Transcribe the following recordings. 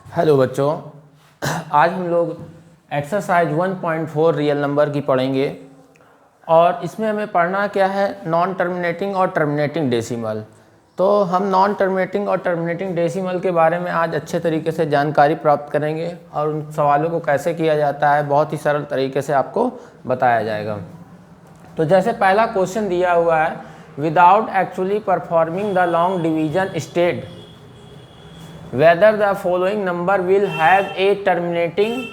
Hello बच्चों, आज हम लोग एक्सरसाइज 1.4 रियल नंबर की पढ़ेंगे और इसमें हमें पढ़ना क्या है, नॉन टर्मिनेटिंग और टर्मिनेटिंग डेसिमल। तो हम नॉन टर्मिनेटिंग और टर्मिनेटिंग डेसिमल के बारे में आज अच्छे तरीके से जानकारी प्राप्त करेंगे और उन सवालों को कैसे किया जाता है बहुत ही सरल तरीके से आपको बताया जाएगा। तो जैसे पहला क्वेश्चन दिया हुआ है, without actually performing the long division state whether the following number will have a terminating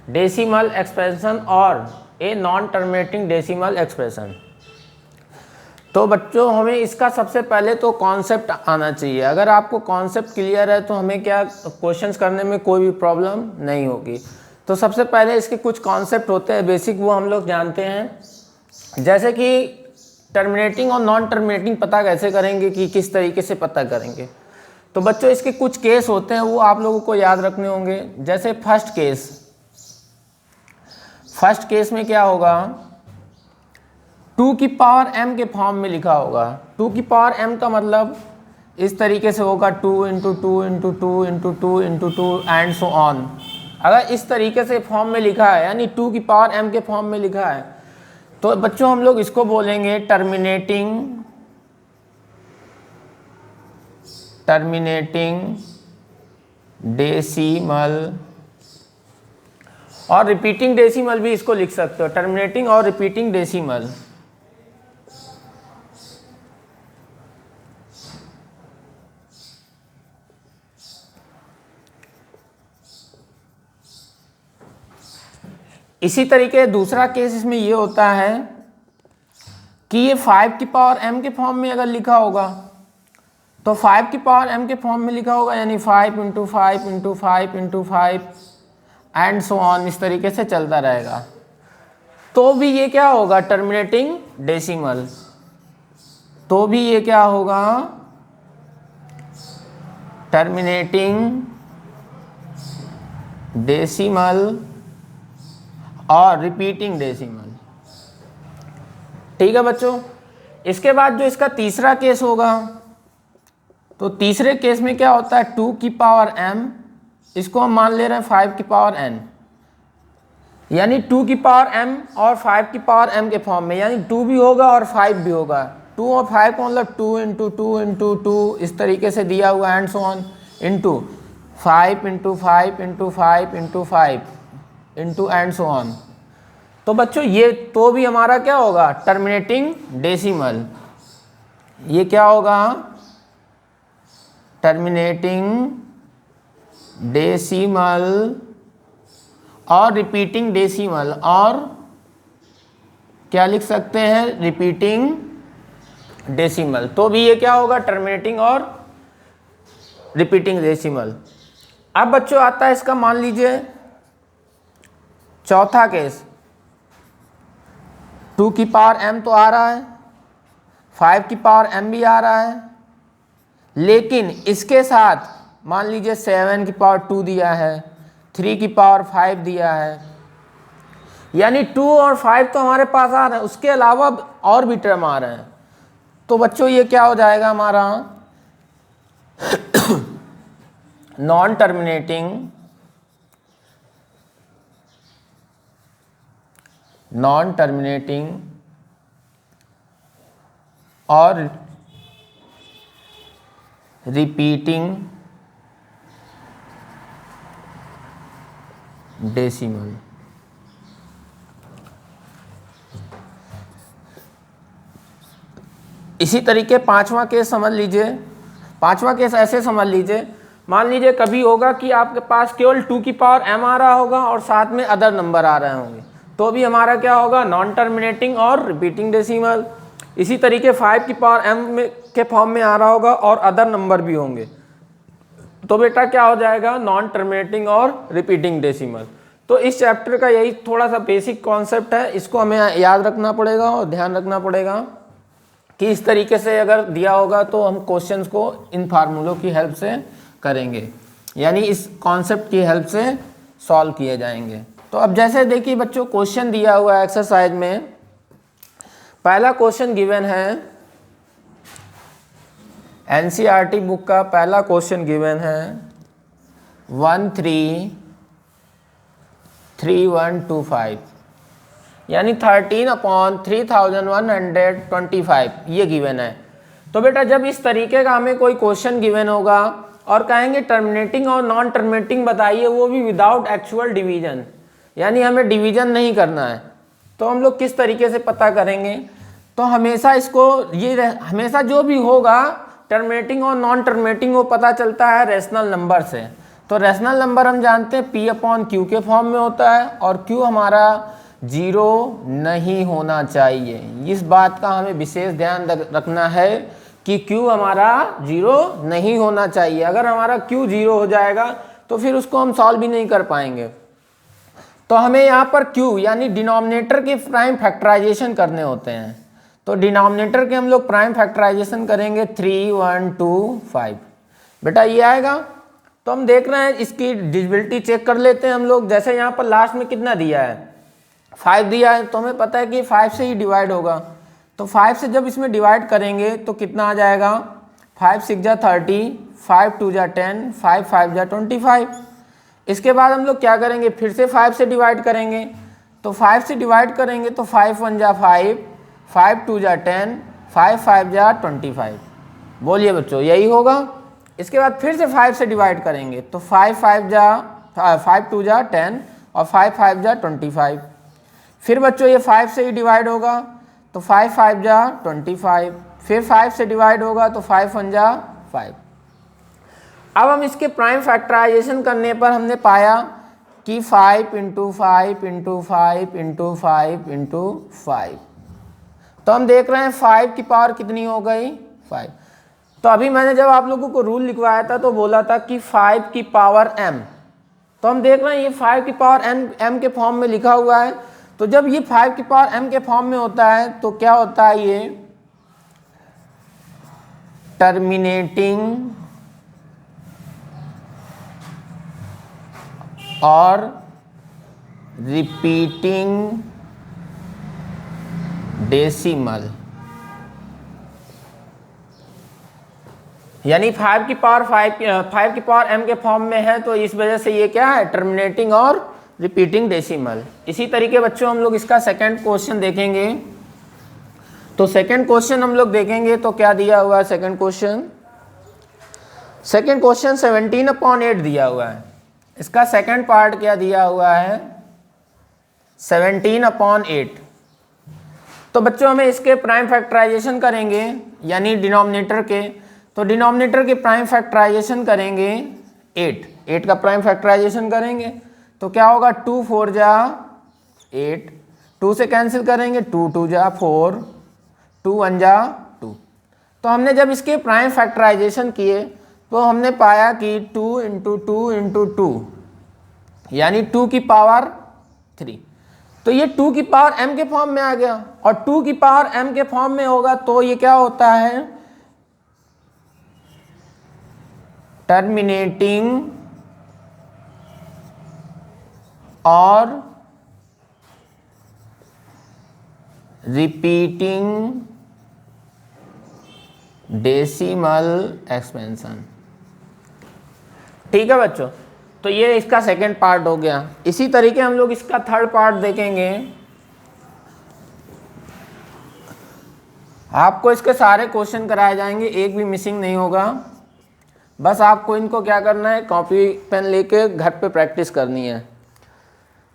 decimal expression or a non terminating decimal expression। तो बच्चों हमें इसका सबसे पहले तो कॉन्सेप्ट आना चाहिए। अगर आपको कॉन्सेप्ट क्लियर है तो हमें क्या क्वेश्चंस करने में कोई भी प्रॉब्लम नहीं होगी। तो सबसे पहले इसके कुछ कॉन्सेप्ट होते हैं बेसिक, वो हम लोग जानते हैं। जैसे कि टर्मिनेटिंग और नॉन टर्मिनेटिंग पता कैसे करेंगे, कि किस तरीके से पता करेंगे। तो बच्चों इसके कुछ केस होते हैं, वो आप लोगों को याद रखने होंगे। जैसे फर्स्ट केस में क्या होगा, 2 की पावर m के फॉर्म में लिखा होगा। 2 की पावर m का मतलब इस तरीके से होगा 2 × 2 × 2 × 2 × 2 एंड सो ऑन। अगर इस तरीके से फॉर्म में लिखा है, यानी 2 की पावर m के फॉर्म में लिखा है, तो बच्चों हम लोग इसको बोलेंगे टर्मिनेटिंग डेसिमल। और रिपीटिंग डेसिमल भी इसको लिख सकते हो, टर्मिनेटिंग और रिपीटिंग डेसिमल। इसी तरीके दूसरा केस इसमें ये होता है कि ये 5 की पावर m के फॉर्म में अगर लिखा होगा, तो 5 की पावर m के फॉर्म में लिखा होगा, यानी 5 × 5 × 5 × 5 एंड सो ऑन, इस तरीके से चलता रहेगा। तो भी ये क्या होगा, टर्मिनेटिंग डेसिमल। तो भी ये क्या होगा, टर्मिनेटिंग डेसिमल और रिपीटिंग डेसिमल। ठीक है बच्चों। इसके बाद जो इसका तीसरा केस होगा, तो तीसरे केस में क्या होता है, 2 की पावर m, इसको हम मान ले रहे हैं 5 की पावर n, यानी 2 की पावर m और 5 की पावर m के फॉर्म में, यानी 2 भी होगा और 5 भी होगा। 2 और 5 का मतलब 2 × 2 × 2 इस तरीके से दिया हुआ and so on, into 5 × 5 × 5 × 5 into and so on. तो बच्चों ये तो भी हमारा क्या होगा, टर्मिनेटिंग डेसिमल। ये क्या होगा, टर्मिनेटिंग डेसिमल और रिपीटिंग डेसिमल, और क्या लिख सकते हैं, रिपीटिंग डेसिमल। तो भी ये क्या होगा, टर्मिनेटिंग और रिपीटिंग डेसिमल। अब बच्चों आता है इसका, मान लीजिए चौथा केस, 2 की पावर m तो आ रहा है, 5 की पावर m भी आ रहा है, लेकिन इसके साथ मान लीजिए 7 की पावर 2 दिया है, 3 की पावर 5 दिया है, यानी 2 और 5 तो हमारे पास आ रहे हैं, उसके अलावा और भी टर्म आ रहे हैं। तो बच्चों ये क्या हो जाएगा हमारा, नॉन टर्मिनेटिंग और रिपीटिंग डेसिमल। इसी तरीके पांचवा केस समझ लीजिए। पांचवा केस ऐसे समझ लीजिए, मान लीजिए कभी होगा कि आपके पास केवल 2 की पावर m आ रहा होगा और साथ में अदर नंबर आ रहे होंगे, तो भी हमारा क्या होगा, नॉन टर्मिनेटिंग और रिपीटिंग डेसिमल। इसी तरीके 5 की पावर m के फॉर्म में आ रहा होगा और अदर नंबर भी होंगे, तो बेटा क्या हो जाएगा, नॉन टर्मिनेटिंग और रिपीटिंग डेसिमल। तो इस चैप्टर का यही थोड़ा सा बेसिक कॉन्सेप्ट है, इसको हमें याद रखना पड़ेगा और ध्यान रखना पड़ेगा कि इस तरीके से अगर दिया होगा तो हम क्वेश्चंस को इन फार्मूलों की हेल्प से करेंगे, यानी इस कॉन्सेप्ट की हेल्प से सॉल्व किए जाएंगे। तो अब जैसे देखिए बच्चों, क्वेश्चन दिया हुआ है एक्सरसाइज में, पहला क्वेश्चन गिवन है, एनसीईआरटी बुक का पहला क्वेश्चन गिवन है 133125 यानी 13/3125 ये गिवन है। तो बेटा जब इस तरीके का हमें कोई क्वेश्चन गिवन होगा और कहेंगे टर्मिनेटिंग और नॉन टर्मिनेटिंग बताइए, वो भी विदाउट एक्चुअल डिवीजन, यानी हमें डिवीजन नहीं करना है, तो हम लोग किस तरीके से पता करेंगे? तो हमेशा इसको हमेशा जो भी होगा टर्मिनेटिंग और नॉन टर्मिनेटिंग वो पता चलता है रेशनल नंबर से। तो रेशनल नंबर हम जानते हैं P/Q के फॉर्म में होता है और Q हमारा 0 नहीं होना चाहिए। इस बात का हमें विशेष ध्यान रखना है कि Q हमारा 0 नहीं होना चाहिए। अगर हमारा Q 0 हो जाएगा तो फिर उसको हम सॉल्व भी नहीं कर पाएंगे। तो हमें यहाँ पर Q यानी डिनोमिनेटर के प्राइम फैक्टराइजेशन करने होते हैं। तो डिनोमिनेटर के हम लोग प्राइम फैक्टराइजेशन करेंगे 3125 बेटा ये आएगा। तो हम देख रहे हैं इसकी डिविजिबिलिटी चेक कर लेते हैं हम लोग। जैसे यहाँ पर लास्ट में कितना दिया है 5 दिया है, तो हमें पता है कि 5 से ही डिवाइड होगा। तो 5 से जब इसमें डिवाइड करेंगे तो कितना आ जाएगा 5 6 जा 30, 5 2 जा 10, 5 5 जा 25। इसके बाद हम लोग क्या करेंगे फिर से 5 से डिवाइड करेंगे। तो 5 से डिवाइड करेंगे तो 5 1 जा 5, 5 2 जा 10, 5 5 जा 25। बोलिए बच्चों यही होगा। इसके बाद फिर से 5 से डिवाइड करेंगे तो 5 2 जा 10 और 5 5 जा 25। फिर बच्चों ये 5 से ही डिवाइड होगा तो 5 5 जा 25। फिर 5 से डिवाइड होगा तो 5 1 जा 5। अब हम इसके प्राइम फैक्टराइजेशन करने पर हमने पाया कि 5 × 5 × 5 × 5 × 5। तो हम देख रहे हैं 5 की पावर कितनी हो गई 5। तो अभी मैंने जब आप लोगों को रूल लिखवाया था तो बोला था कि 5 की पावर m। तो हम देख रहे हैं ये 5 की पावर m के फॉर्म में लिखा हुआ है। तो जब ये 5 की पावर m के फॉर्म में होता है तो क्या होता है ये टर्मिनेटिंग और रिपीटिंग डेसिमल, यानी 5 की पावर m के फॉर्म में है। तो इस वजह से ये क्या है टर्मिनेटिंग और रिपीटिंग डेसिमल। इसी तरीके बच्चों हम लोग इसका सेकंड क्वेश्चन देखेंगे। तो सेकंड क्वेश्चन हम लोग देखेंगे तो क्या दिया हुआ है सेकंड क्वेश्चन 17/8 दिया हुआ है। इसका सेकंड पार्ट क्या दिया हुआ है 17/8। तो बच्चों हमें इसके प्राइम फैक्टराइजेशन करेंगे यानी डिनोमिनेटर के। तो डिनोमिनेटर के प्राइम फैक्टराइजेशन करेंगे 8 का प्राइम फैक्टराइजेशन करेंगे तो क्या होगा 2 4 जा 8, 2 से कैंसिल करेंगे 2 2 जा 4, 2 1 जा 2। तो हमने जब इसके प्राइम फैक्टराइजेशन किए तो हमने पाया कि 2 × 2 × 2 यानी 2 की पावर 3। तो ये 2 की पावर m के फॉर्म में आ गया और 2 की पावर m के फॉर्म में होगा तो ये क्या होता है टर्मिनेटिंग और रिपीटिंग डेसिमल एक्सपेंशन। ठीक है बच्चों, तो ये इसका सेकंड पार्ट हो गया। इसी तरीके हम लोग इसका थर्ड पार्ट देखेंगे। आपको इसके सारे क्वेश्चन कराए जाएंगे, एक भी मिसिंग नहीं होगा। बस आपको इनको क्या करना है कॉपी पेन लेके घर पे प्रैक्टिस करनी है।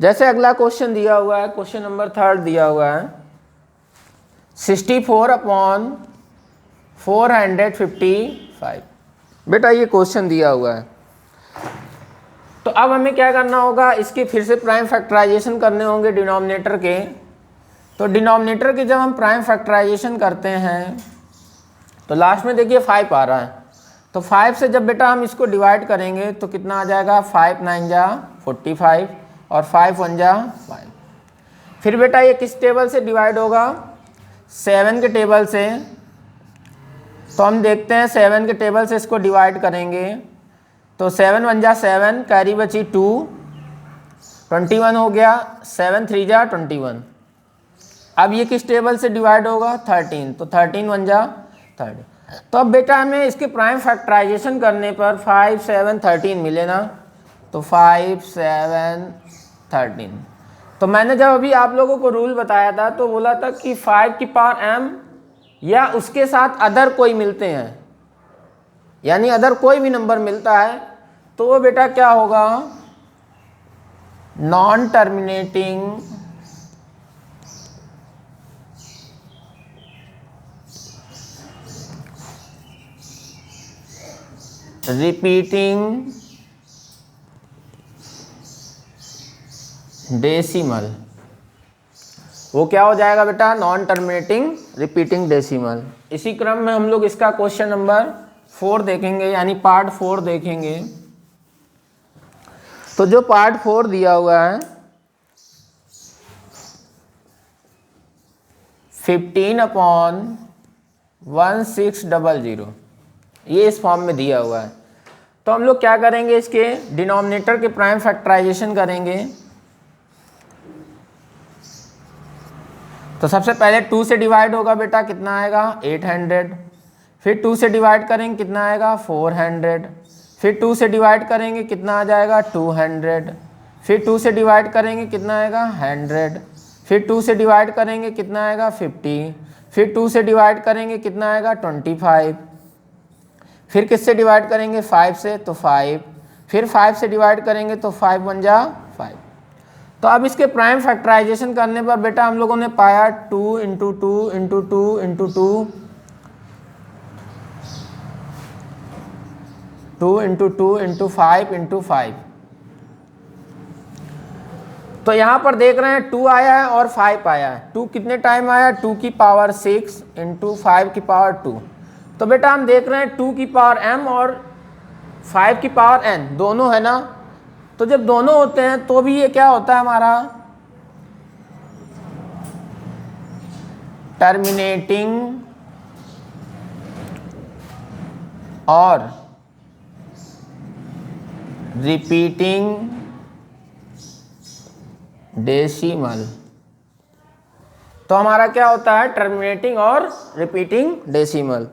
जैसे अगला क्वेश्चन दिया हुआ है क्वेश्चन नंबर 3 दिया हुआ है 64/455। बेटा ये क्वेश्चन दिया हुआ है। तो अब हमें क्या करना होगा इसके फिर से प्राइम फैक्टराइजेशन करने होंगे डिनोमिनेटर के। तो डिनोमिनेटर के जब हम प्राइम फैक्टराइजेशन करते हैं तो लास्ट में देखिए 5 आ रहा है। तो 5 से जब बेटा हम इसको डिवाइड करेंगे तो कितना आ जाएगा 5 9 जा 45 और 5 1 जा 5। फिर बेटा ये किस टेबल से डिवाइड होगा 7 के टेबल से। तो हम देखते हैं 7 के टेबल से इसको डिवाइड करेंगे तो 7 1 जा 7, कैरी बची 2, 21 हो गया, 7 3 जा 21। अब ये किस टेबल से डिवाइड होगा 13, तो 13 1 जा 30। तो अब बेटा हमें इसके प्राइम फैक्टराइजेशन करने पर 5 7 13 मिले ना। तो 5 7 13। तो मैंने जब अभी आप लोगों को रूल बताया था तो बोला था कि 5 की पावर m या उसके साथ अदर कोई मिलते हैं, यानी अदर कोई भी नंबर मिलता है तो वो बेटा क्या होगा, नॉन टर्मिनेटिंग रिपीटिंग डेसिमल। वो क्या हो जाएगा बेटा, नॉन टर्मिनेटिंग रिपीटिंग डेसिमल। इसी क्रम में हम लोग इसका क्वेश्चन नंबर 4 देखेंगे, यानी पार्ट 4 देखेंगे। तो जो पार्ट 4 दिया हुआ है 15/1600, ये इस फॉर्म में दिया हुआ है। तो हम लोग क्या करेंगे, इसके डिनोमिनेटर के प्राइम फैक्टराइजेशन करेंगे। तो सबसे पहले 2 से डिवाइड होगा बेटा, कितना आएगा 800। फिर 2 से डिवाइड करेंगे कितना आएगा 400। फिर 2 से डिवाइड करेंगे कितना आ जाएगा 200। फिर 2 से डिवाइड करेंगे कितना आएगा 100। फिर 2 से डिवाइड करेंगे कितना आएगा 50। फिर 2 से डिवाइड करेंगे कितना आएगा 25। फिर किससे डिवाइड करेंगे 5 से, तो 5। फिर 5 से डिवाइड करेंगे तो 5 1 जा 5। तो अब इसके प्राइम फैक्टराइजेशन करने पर बेटा हम लोगों ने पाया 2 into 2 into 2 into 2, 2 into 2 into 5 into 5। तो यहाँ पर देख रहे हैं 2 आया है और 5 आया है। 2 कितने टाइम आया, 2 की पावर 6 इंटू 5 की पावर 2। तो बेटा हम देख रहे हैं 2 की पावर m और 5 की पावर n दोनों है ना। तो जब दोनों होते हैं तो भी ये क्या होता है हमारा, टर्मिनेटिंग और रिपीटिंग डेसिमल। तो हमारा क्या होता है, टर्मिनेटिंग और रिपीटिंग डेसिमल।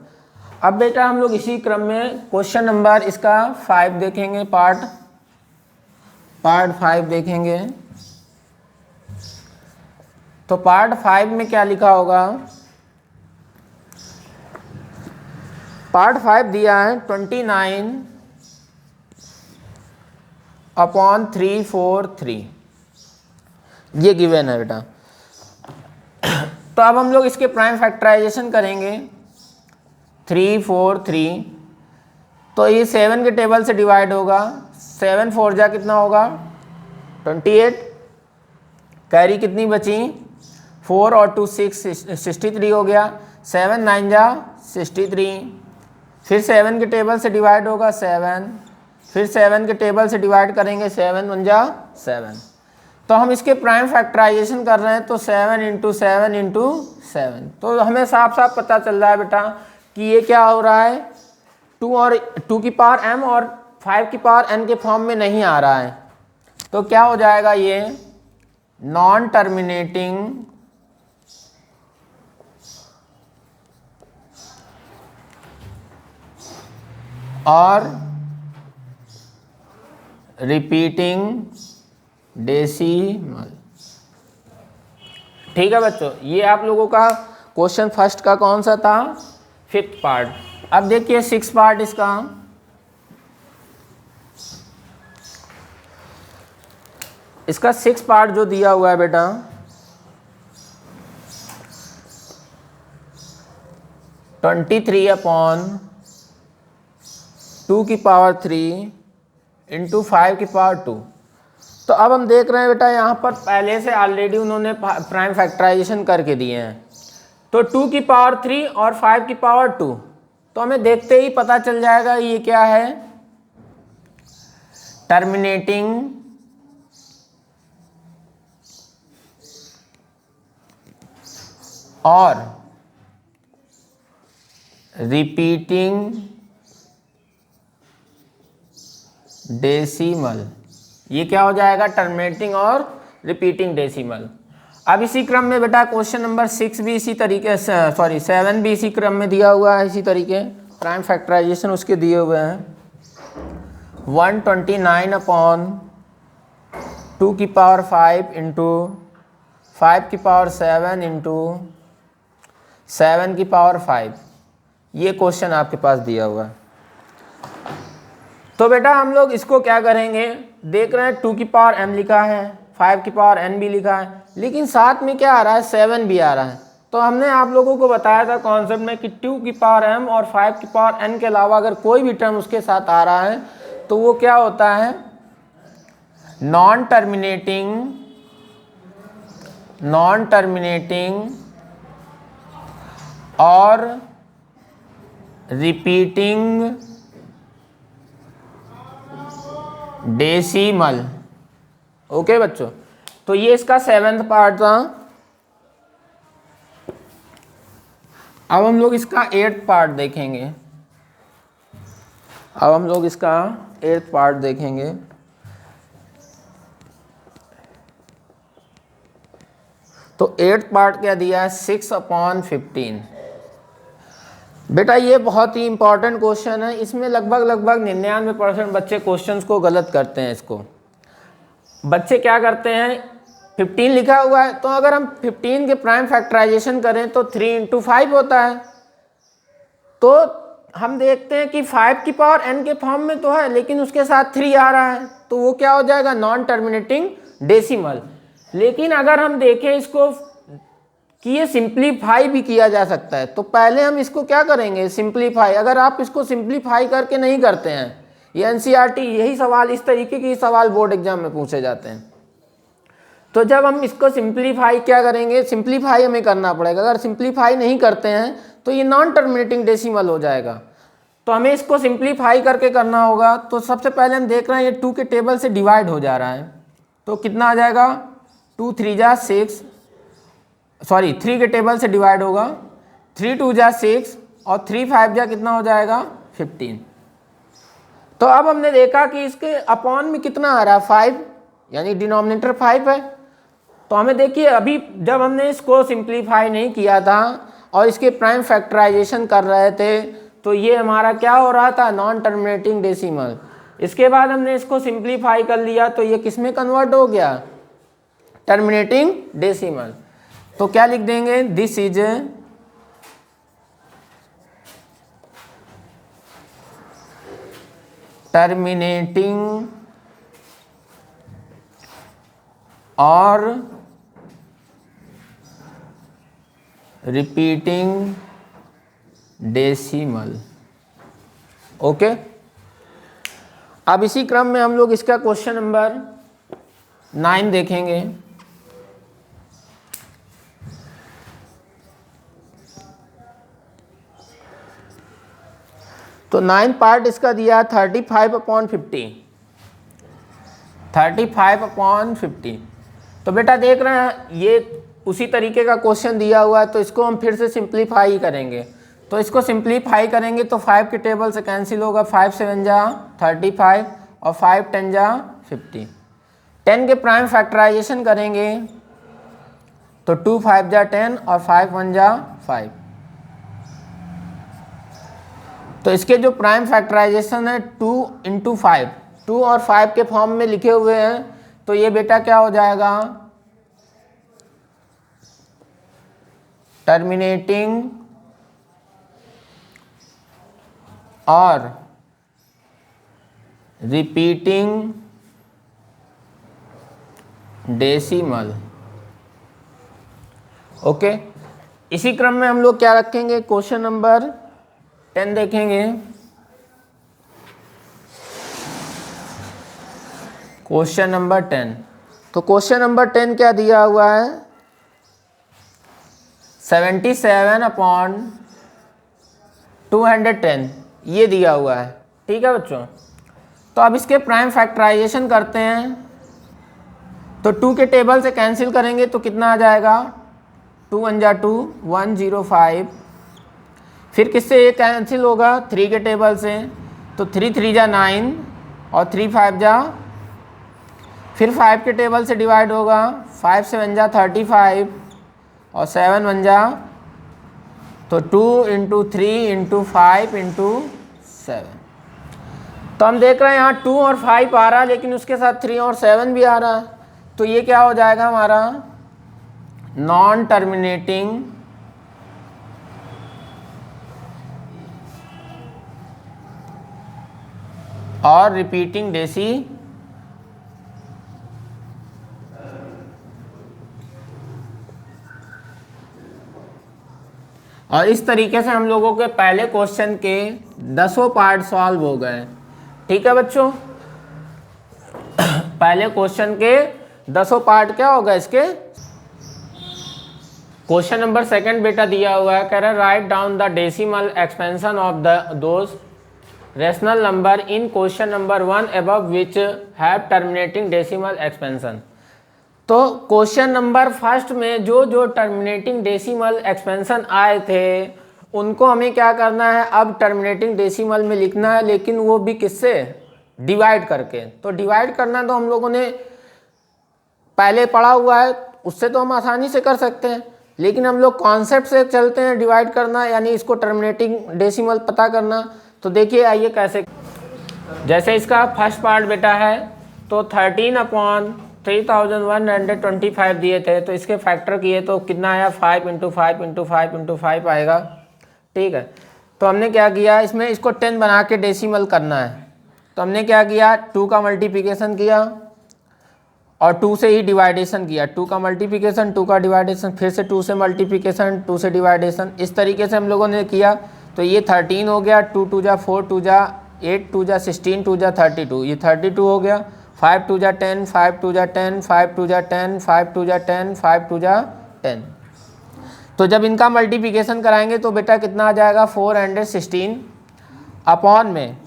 अब बेटा हम लोग इसी क्रम में क्वेश्चन नंबर इसका 5 देखेंगे, पार्ट 5 देखेंगे। तो पार्ट 5 में क्या लिखा होगा, पार्ट 5 दिया है 29/343, ये गिवन है बेटा। तो अब हम लोग इसके प्राइम फैक्टराइजेशन करेंगे। 3 4 3, तो ये 7 के टेबल से डिवाइड होगा। 7 4 जा कितना होगा 28। कैरी कितनी बची 4 और 2 6 63 हो गया। 7 9 जा 63। फिर 7 के टेबल से डिवाइड होगा 7। फिर 7 के टेबल से डिवाइड करेंगे 7 1 जा 7। तो हम इसके प्राइम फैक्टराइजेशन कर रहे हैं, तो 7 इंटू 7 इंटू 7। तो हमें साफ साफ पता चल रहा है बेटा कि ये क्या हो रहा है, 2 की पावर m और 5 की पावर n के फॉर्म में नहीं आ रहा है। तो क्या हो जाएगा, ये नॉन टर्मिनेटिंग और रिपीटिंग डेसिमल। ठीक है बच्चों, ये आप लोगों का क्वेश्चन फर्स्ट का कौन सा था, 5th पार्ट। अब देखिए 6th पार्ट इसका। इसका 6th पार्ट जो दिया हुआ है बेटा, 23/2 की पावर 3 इंटू 5 की पावर 2। तो अब हम देख रहे हैं बेटा यहाँ पर पहले से ऑलरेडी उन्होंने प्राइम फैक्टराइजेशन करके दिए हैं। तो 2 की पावर 3 और 5 की पावर 2, तो हमें देखते ही पता चल जाएगा ये क्या है, टर्मिनेटिंग और रिपीटिंग डेसिमल। ये क्या हो जाएगा, टर्मिनेटिंग और रिपीटिंग डेसिमल। अब इसी क्रम में बेटा क्वेश्चन नंबर 6 भी इसी तरीके से, 7 भी इसी क्रम में दिया हुआ है, इसी तरीके प्राइम फैक्टराइजेशन उसके दिए हुए हैं। 129 अपॉन 2 की पावर 5 इंटू 5 की पावर 7 इंटू 7 की पावर 5। ये क्वेश्चन आपके पास दिया हुआ है। तो बेटा हम लोग इसको क्या करेंगे, देख रहे हैं 2 की पावर m लिखा है, 5 की पावर n भी लिखा है, लेकिन साथ में क्या आ रहा है, 7 भी आ रहा है। तो हमने आप लोगों को बताया था कॉन्सेप्ट में कि 2 की पावर m और 5 की पावर n के अलावा अगर कोई भी टर्म उसके साथ आ रहा है तो वो क्या होता है, नॉन टर्मिनेटिंग और रिपीटिंग डेसिमल। ओके बच्चों, तो ये इसका 7th पार्ट था। अब हम लोग इसका 8th पार्ट देखेंगे। तो 8th पार्ट क्या दिया है, 6/15। बेटा ये बहुत ही इंपॉर्टेंट क्वेश्चन है। इसमें लगभग 99% बच्चे क्वेश्चंस को गलत करते हैं। इसको बच्चे क्या करते हैं, 15 लिखा हुआ है तो अगर हम 15 के प्राइम फैक्टराइजेशन करें तो 3 × 5 होता है। तो हम देखते हैं कि 5 की पावर n के फॉर्म में तो है, लेकिन उसके साथ 3 आ रहा है, तो वो क्या हो जाएगा, नॉन टर्मिनेटिंग डेसिमल। लेकिन अगर हम देखें इसको कि ये सिंप्लीफाई भी किया जा सकता है, तो पहले हम इसको क्या करेंगे, सिंप्लीफाई। अगर आप इसको सिंप्लीफाई करके नहीं करते हैं, ये एनसीईआरटी यही सवाल, इस तरीके के सवाल बोर्ड एग्जाम में पूछे जाते हैं। तो जब हम इसको सिंप्लीफाई क्या करेंगे, सिंप्लीफाई हमें करना पड़ेगा। अगर सिंप्लीफाई नहीं करते हैं तो ये नॉन टर्मिनेटिंग डेसिमल हो जाएगा। तो हमें इसको सिंप्लीफाई करके करना होगा। तो सबसे पहले हम देख रहे हैं ये 2 के टेबल से डिवाइड हो जा रहा है, तो कितना आ जाएगा, 2 3 जा 6, सॉरी 3 के टेबल से डिवाइड होगा, 3 2 जा 6 और 3 5 जा कितना हो जाएगा, 15। तो अब हमने देखा कि इसके अपॉन में कितना आ रहा है, 5, यानी डिनोमिनेटर 5 है। तो हमें देखिए अभी जब हमने इसको सिंप्लीफाई नहीं किया था और इसके प्राइम फैक्टराइजेशन कर रहे थे तो ये हमारा क्या हो रहा था, नॉन टर्मिनेटिंग डेसिमल। इसके बाद हमने इसको सिंप्लीफाई कर लिया तो ये किस में कन्वर्ट हो गया, टर्मिनेटिंग डेसिमल। तो क्या लिख देंगे, दिस इज टर्मिनेटिंग और रिपीटिंग डेसिमल। ओके, अब इसी क्रम में हम लोग इसका क्वेश्चन नंबर 9 देखेंगे। तो 9 पार्ट इसका दिया 35/50, 35/50। तो बेटा देख रहे हैं ये उसी तरीके का क्वेश्चन दिया हुआ है, तो इसको हम फिर से सिंप्लीफाई करेंगे। तो इसको सिंप्लीफाई करेंगे तो 5 के टेबल से कैंसिल होगा, 5 7 जा 35 और 5 10 जा 50। 10 के प्राइम फैक्टराइजेशन करेंगे तो 2 5 जा 10 और 5 1 जा 5। तो इसके जो प्राइम फैक्टराइजेशन है 2 × 5, 2 और 5 के फॉर्म में लिखे हुए हैं, तो ये बेटा क्या हो जाएगा, टर्मिनेटिंग और रिपीटिंग डेसिमल। ओके, इसी क्रम में हम लोग क्या रखेंगे, क्वेश्चन नंबर 10 देखेंगे। क्वेश्चन नंबर 10, तो क्वेश्चन नंबर 10 क्या दिया हुआ है, 77/210 ये दिया हुआ है। ठीक है बच्चों, तो अब इसके प्राइम फैक्टराइजेशन करते हैं। तो 2 के टेबल से कैंसिल करेंगे तो कितना आ जाएगा, 2 1 जा 2, 105। फिर किससे ये कैंसिल होगा, 3 के टेबल से, तो 3 3 जा 9 और 3 5 जा, फिर 5 के टेबल से डिवाइड होगा, 5 7 जा 35 और 7 1 जा, तो 2 × 3 × 5 × 7। तो हम देख रहे हैं यहाँ 2 और 5 आ रहा है, लेकिन उसके साथ 3 और 7 भी आ रहा है। तो ये क्या हो जाएगा हमारा नॉन टर्मिनेटिंग और रिपीटिंग डेसी और इस तरीके से हम लोगों के पहले क्वेश्चन के 10 पार्ट सॉल्व हो गए। ठीक है बच्चों, पहले क्वेश्चन के 10 पार्ट क्या होगा इसके। क्वेश्चन नंबर 2 बेटा दिया हुआ है, कह रहा है write down the decimal expansion of those rational number in question number 1 above which have terminating decimal expansion. तो क्वेश्चन नंबर 1 में जो जो टर्मिनेटिंग डेसिमल एक्सपेंशन आए थे उनको हमें क्या करना है, अब टर्मिनेटिंग डेसिमल में लिखना है, लेकिन वो भी किससे, डिवाइड करके। तो डिवाइड करना तो हम लोगों ने पहले पढ़ा हुआ है, उससे तो हम आसानी से कर सकते हैं, लेकिन हम लोग कॉन्सेप्ट से चलते हैं डिवाइड करना, यानी इसको टर्मिनेटिंग डेसिमल पता करना। तो देखिए आइए कैसे। जैसे इसका फर्स्ट पार्ट बेटा है तो 13/3125 दिए थे, तो इसके फैक्टर किए तो कितना आया 5 × 5 × 5 × 5 आएगा। ठीक है, तो हमने क्या किया, इसमें इसको 10 बना के डेसिमल करना है। तो हमने क्या किया, 2 का मल्टीप्लिकेशन किया और 2 से ही डिवाइडेशन किया। 2 का मल्टीप्लिकेशन, 2 का डिवाइडेशन, फिर से 2 से मल्टीप्लिकेशन, 2 से डिवाइडेशन, इस तरीके से हम लोगों ने किया। तो ये 13 हो गया, 2 2 जा 4, 2 जा 8, 2 जा 16, 2 जा 32, ये 32 हो गया। 5 2 जा 10, 5 2 जा 10, 5 2 जा 10, 5 2 जा 10, 5 2 जा 10। तो जब इनका मल्टीप्लिकेशन कराएंगे तो बेटा कितना आ जाएगा 416 अपॉन में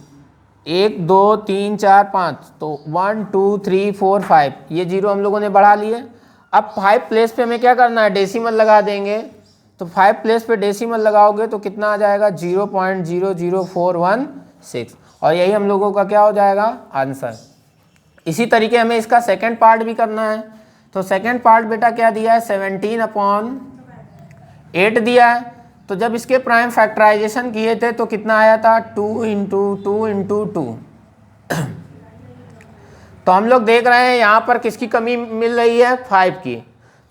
1 2 3 4 5, तो 1 2 3 4 5, ये 0 हम लोगों ने बढ़ा लिए। अब 5 प्लेस पे हमें क्या करना है, डेसिमल लगा देंगे। तो 5 प्लेस पे डेसिमल लगाओगे तो कितना आ जाएगा 0.00416, और यही हम लोगों का क्या हो जाएगा आंसर। इसी तरीके हमें इसका सेकंड पार्ट भी करना है। तो सेकंड पार्ट बेटा क्या दिया है, 17/8 दिया है। तो जब इसके प्राइम फैक्टराइजेशन किए थे तो कितना आया था 2 × 2 × 2। तो हम लोग देख रहे हैं यहाँ पर किसकी कमी मिल रही है, 5 की।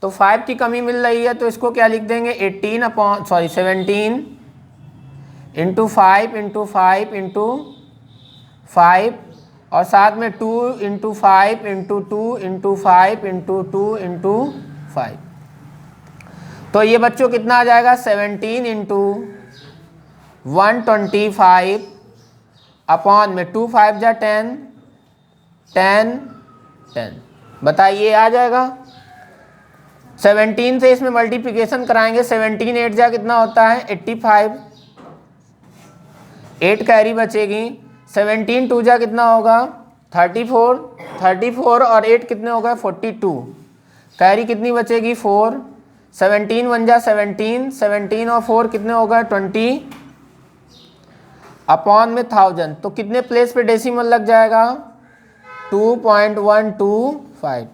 तो 5 की कमी मिल रही है, तो इसको क्या लिख देंगे 17 × 5 × 5 × 5 और साथ में 2 × 5 × 2 × 5 × 2 × 5। तो ये बच्चों कितना आ जाएगा 17 × 125 अपॉन में 2 5 जा 10 10 10। बताइए आ जाएगा। 17 से इसमें मल्टीप्लिकेशन कराएंगे, 17 8 जा कितना होता है 85, 8 कैरी बचेगी। 17 2 जा कितना होगा 34, 34 और 8 कितने हो गए 42, कैरी कितनी बचेगी 4। 17 1 जा 17, 17 और 4 कितने हो गए 20 अपॉन में 1000। तो कितने प्लेस पे डेसिमल लग जाएगा 2.125।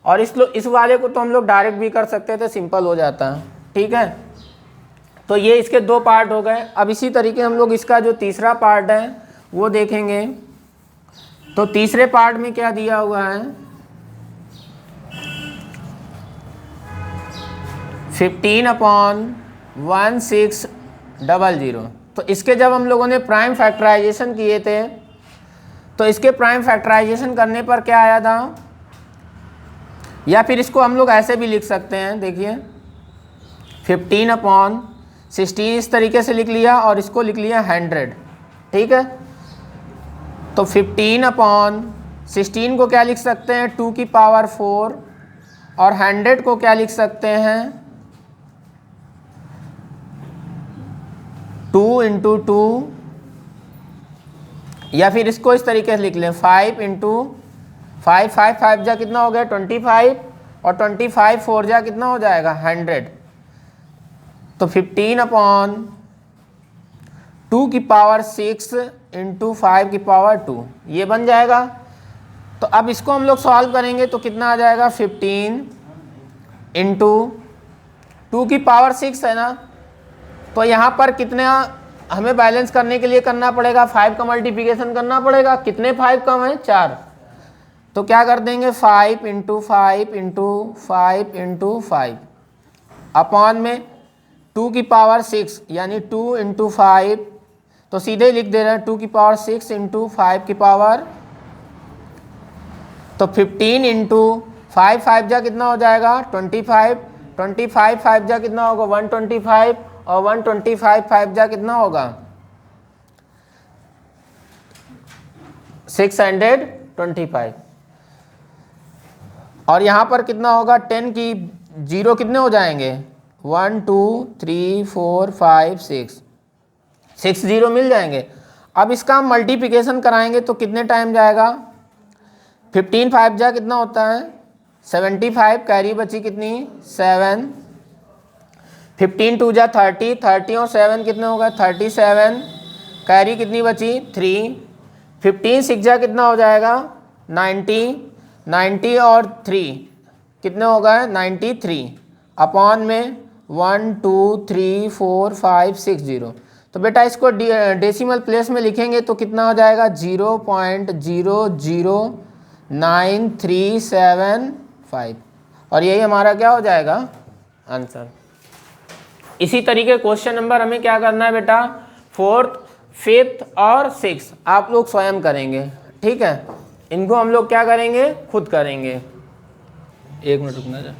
और इस वाले को तो हम लोग डायरेक्ट भी कर सकते थे, सिंपल हो जाता है। ठीक है, तो ये इसके 2 पार्ट हो गए। अब इसी तरीके हम लोग इसका जो तीसरा पार्ट है वो देखेंगे। तो तीसरे पार्ट में क्या दिया हुआ है 15/1600। तो इसके जब हम लोगों ने प्राइम फैक्टराइजेशन किए थे तो इसके प्राइम फैक्टराइजेशन करने पर क्या आया था, या फिर इसको हम लोग ऐसे भी लिख सकते हैं। देखिए 15/16 इस तरीके से लिख लिया और इसको लिख लिया 100। ठीक है, तो 15/16 को क्या लिख सकते हैं 2 की पावर 4 और 100 को क्या लिख सकते हैं 2 × 2, या फिर इसको इस तरीके से लिख लें 5 × 5 5 5 जा कितना हो गया 25 और 25 4 जा कितना हो जाएगा 100। तो 15/2 की पावर 6 × 5 की पावर 2 ये बन जाएगा। तो अब इसको हम लोग सॉल्व करेंगे तो कितना आ जाएगा 15 × 2 की पावर 6 है ना। तो यहाँ पर कितना हमें बैलेंस करने के लिए करना पड़ेगा 5 का मल्टीप्लिकेशन करना पड़ेगा। कितने 5 कम है? 4। तो क्या कर देंगे 5 इंटू 5 इंटू 5 इंटू 5 अपॉन में 2 की पावर 6 यानी 2 इंटू 5, तो सीधे लिख दे रहे हैं 2 की पावर 6 इंटू 5 की पावर, तो 15 इंटू 5 5 जा कितना हो जाएगा 25, 25 5 जा कितना होगा 125 और 125 5 जा कितना होगा 625। और यहाँ पर कितना होगा 10 की 0 कितने हो जाएंगे 1 2 3 4 5 6 0 मिल जाएंगे। अब इसका हम मल्टीप्लिकेशन कराएंगे तो कितने टाइम जाएगा 15 5 जा कितना होता है 75, कैरी बची कितनी 7, 15 2 जा 30, 30 और 7 कितने होगा 37, कैरी कितनी बची 3, 15 6 जा कितना हो जाएगा 90, 90 और 3 कितने होगा 93 अपॉन में 1 2 3 4 5 6 0। तो बेटा इसको डेसिमल प्लेस में लिखेंगे तो कितना हो जाएगा 0.00937 और यही हमारा क्या हो जाएगा आंसर। इसी तरीके क्वेश्चन नंबर हमें क्या करना है बेटा 4th 5th और 6th आप लोग स्वयं करेंगे, ठीक है। इनको हम लोग क्या करेंगे खुद करेंगे। 1 मिनट रुकना जा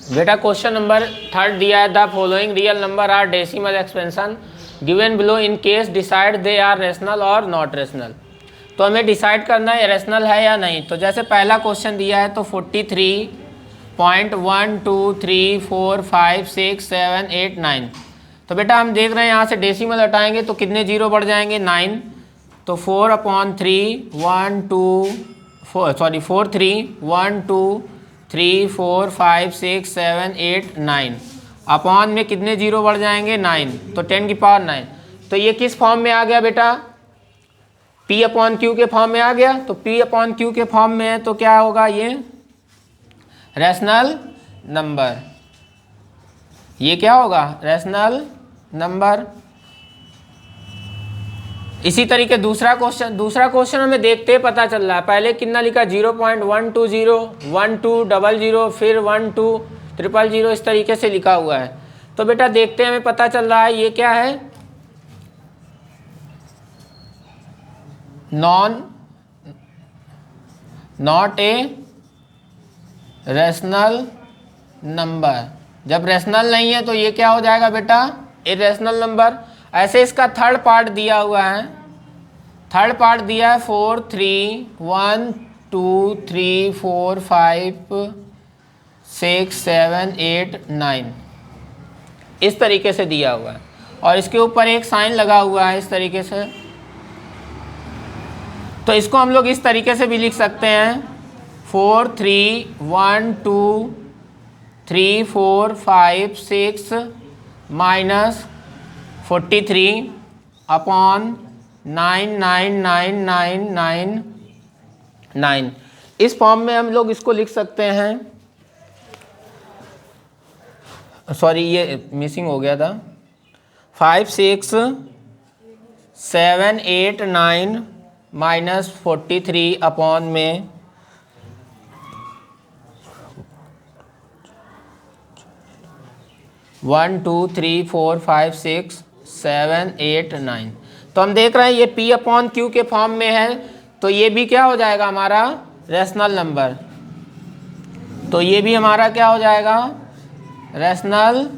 बेटा। क्वेश्चन नंबर 3rd दिया है the following real number are decimal expansion given below in case decide they are rational और नॉट रेशनल। तो हमें डिसाइड करना है रेशनल है या नहीं। तो जैसे पहला क्वेश्चन दिया है तो 43.123456789। तो बेटा हम देख रहे हैं यहाँ से डेसिमल हटाएंगे तो कितने जीरो बढ़ जाएंगे 9। तो 4/3 1 2 4 3 1 2 3 4 5 6 7 8 9 अपॉन में कितने जीरो बढ़ जाएंगे 9, तो 10 की पावर 9। तो ये किस फॉर्म में आ गया बेटा P/Q के फॉर्म में आ गया। तो P/Q के फॉर्म में है तो क्या होगा ये रैशनल नंबर, ये क्या होगा रैशनल नंबर। इसी तरीके दूसरा क्वेश्चन हमें देखते पता चल रहा है। पहले कितना लिखा 0.120 1200 फिर 12000 इस तरीके से लिखा हुआ है। तो बेटा देखते हमें पता चल रहा है ये क्या है नॉट ए रैशनल नंबर। जब रैशनल नहीं है तो ये क्या हो जाएगा बेटा इरेशनल नंबर। ऐसे इसका थर्ड पार्ट दिया हुआ है, थर्ड पार्ट दिया है 4 3 1 2 3 4 5 6 7 8 9 इस तरीके से दिया हुआ है और इसके ऊपर एक साइन लगा हुआ है इस तरीके से। तो इसको हम लोग इस तरीके से भी लिख सकते हैं 4 3 1 2 3 4 5 6 माइनस 43 अपॉन 9999999। इस फॉर्म में हम लोग इसको लिख सकते हैं। सॉरी ये मिसिंग हो गया था 5 6 7 8 9 माइनस 43 अपॉन में 1 2 3 4 5 6 7 8 9। तो हम देख रहे हैं ये P/Q के फॉर्म में है तो ये भी क्या हो जाएगा हमारा रैशनल नंबर। तो ये भी हमारा क्या हो जाएगा रैशनल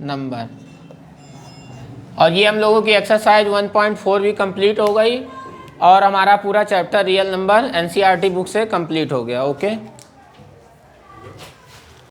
नंबर। और ये हम लोगों की एक्सरसाइज 1.4 भी कंप्लीट हो गई और हमारा पूरा chapter real number NCERT book से कंप्लीट हो गया। ओके।